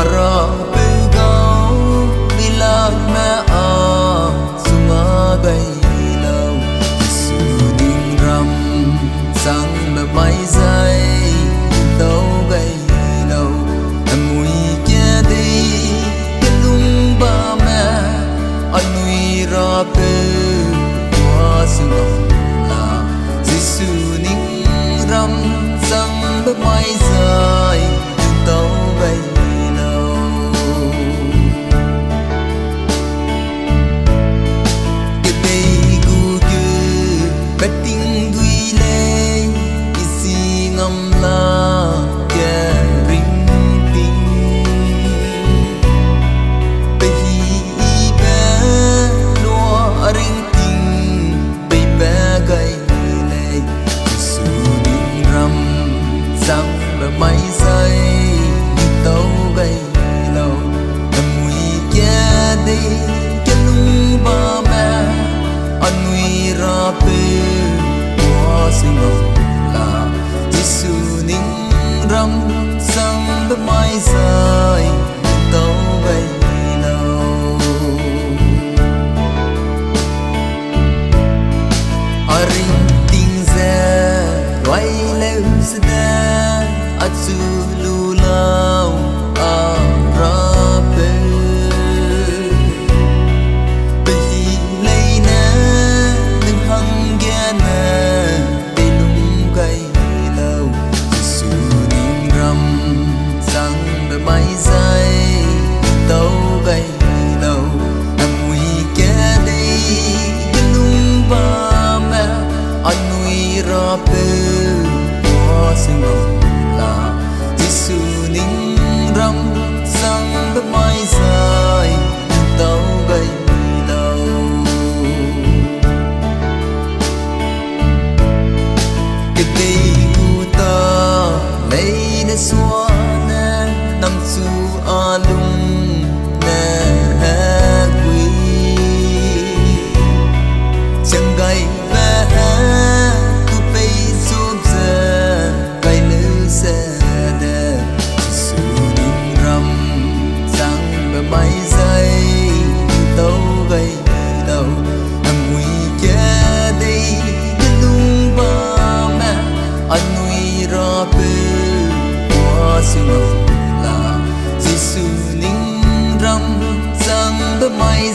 ara pegau bila me a sunga gai lau su ding ram sang me mai zai tau gai lau mui kia đi cái lung ba me anui ra pe qua sunga la Giêsu ning ram sang me mai zai tau gai Betting đuôi lên isi ngâm la kẻ ring ting bây bé loa ring ting bây bé gay lệ su ning ram sang bờ máy say tàu gay lâu mùi kia đi cái lung ba mẹ anui ra pe singong la Giêsu ning ram sang bờ mai dài tàu bay lâu aring ting ze quay leo sda atsu lu lao a ra pe beli lei na đừng hăng ghe na mai dài tàu gay lâu mùi kia đi cái lung ba mẹ anui ra pe qua singong la Giêsu ning ram sang bờ mai dài tàu gay lâu cái cây u ta lấy để xóa nam su a lung na quy chẳng gai ve tu pe sum se gai lư se de su ning ram sang bờ mai dài tàu gai đầu mùi kia đi cái lung ba mẹ anui ra pe qua singong Giêsu ning ram sang bờ mai